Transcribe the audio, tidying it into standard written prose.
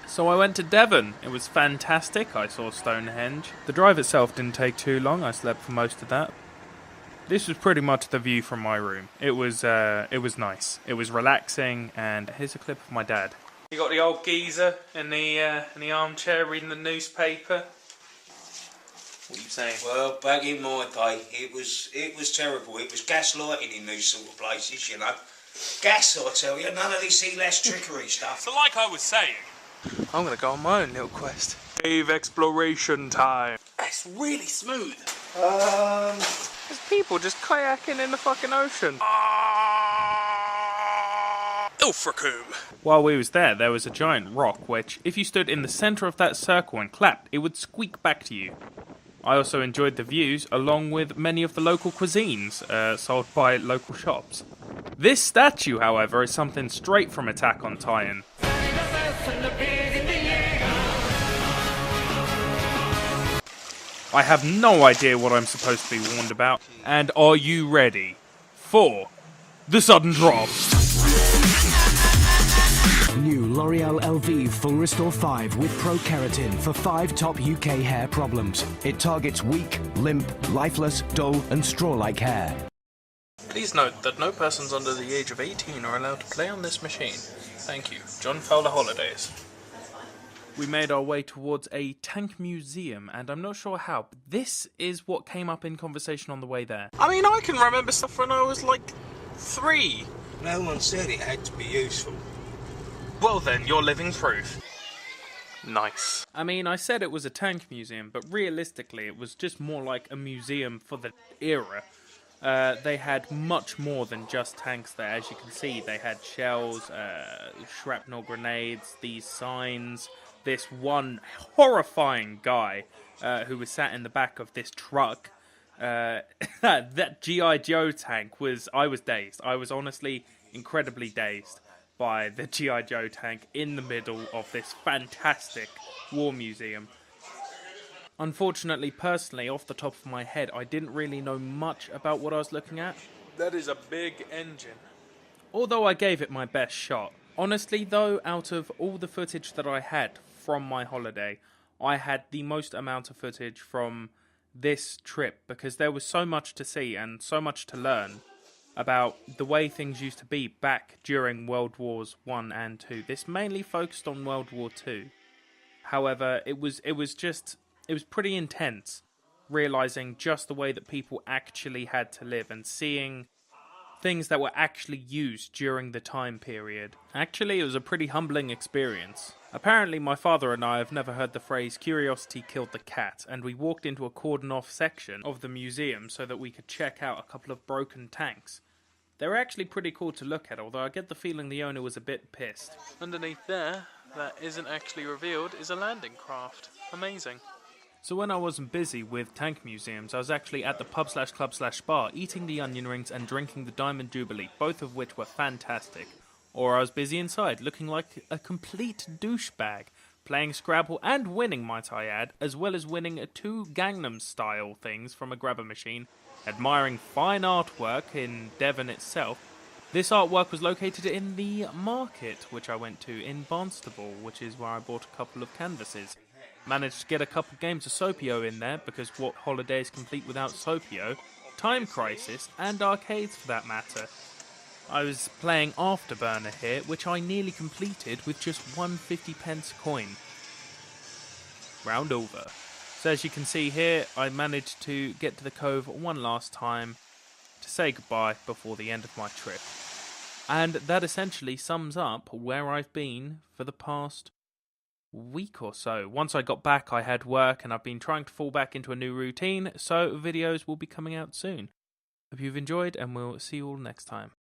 So I went to Devon. It was fantastic. I saw Stonehenge. The drive itself didn't take too long. I slept for most of that. This was pretty much the view from my room. It was nice. It was relaxing, and here's a clip of my dad. You got the old geezer in the armchair reading the newspaper. What are you saying? Well, back in my day, it was terrible. It was gaslighting in these sort of places, you know. Gas, I tell you, none of this sea-lass trickery stuff. So like I was saying, I'm gonna go on my own little quest. Cave exploration time. It's really smooth. There's people just kayaking in the fucking ocean. Ilfracombe. While we was there was a giant rock which, if you stood in the centre of that circle and clapped, it would squeak back to you. I also enjoyed the views, along with many of the local cuisines sold by local shops. This statue, however, is something straight from Attack on Titan. I have no idea what I'm supposed to be warned about. And are you ready for the sudden drop? New L'Oreal Elvive Full Restore 5 with Pro Keratin for 5 top UK hair problems. It targets weak, limp, lifeless, dull and straw-like hair. Please note that no persons under the age of 18 are allowed to play on this machine. Thank you. John Fowler Holidays. We made our way towards a tank museum, and I'm not sure how, but this is what came up in conversation on the way there. I mean, I can remember stuff when I was like 3. No one said it had to be useful. Well then, you're living proof. Nice. I mean, I said it was a tank museum, but realistically it was just more like a museum for the era. They had much more than just tanks there. As you can see, they had shells, shrapnel grenades, these signs, this one horrifying guy who was sat in the back of this truck. That G.I. Joe tank was... I was dazed. I was honestly incredibly dazed by the G.I. Joe tank in the middle of this fantastic war museum. Unfortunately, personally, off the top of my head, I didn't really know much about what I was looking at. That is a big engine. Although I gave it my best shot. Honestly, though, out of all the footage that I had from my holiday, I had the most amount of footage from this trip because there was so much to see and so much to learn about the way things used to be back during World Wars I and II. This mainly focused on World War II. However, it was pretty intense, realising just the way that people actually had to live and seeing things that were actually used during the time period. Actually, it was a pretty humbling experience. Apparently, my father and I have never heard the phrase "curiosity killed the cat," and we walked into a cordoned-off section of the museum so that we could check out a couple of broken tanks. They were actually pretty cool to look at, although I get the feeling the owner was a bit pissed. Underneath there, that isn't actually revealed, is a landing craft. Amazing. So when I wasn't busy with tank museums, I was actually at the pub/club/bar eating the onion rings and drinking the Diamond Jubilee, both of which were fantastic. Or I was busy inside, looking like a complete douchebag, playing Scrabble and winning, might I add, as well as winning 2 Gangnam Style things from a grabber machine, admiring fine artwork in Devon itself. This artwork was located in the market, which I went to in Barnstable, which is where I bought a couple of canvases. Managed to get a couple games of Sopio in there, because what holiday is complete without Sopio? Time Crisis, and arcades for that matter. I was playing Afterburner here, which I nearly completed with just 1 50p coin. Round over. So as you can see here, I managed to get to the cove one last time to say goodbye before the end of my trip. And that essentially sums up where I've been for the past week or so. Once I got back, I had work and I've been trying to fall back into a new routine, so videos will be coming out soon. Hope you've enjoyed and we'll see you all next time.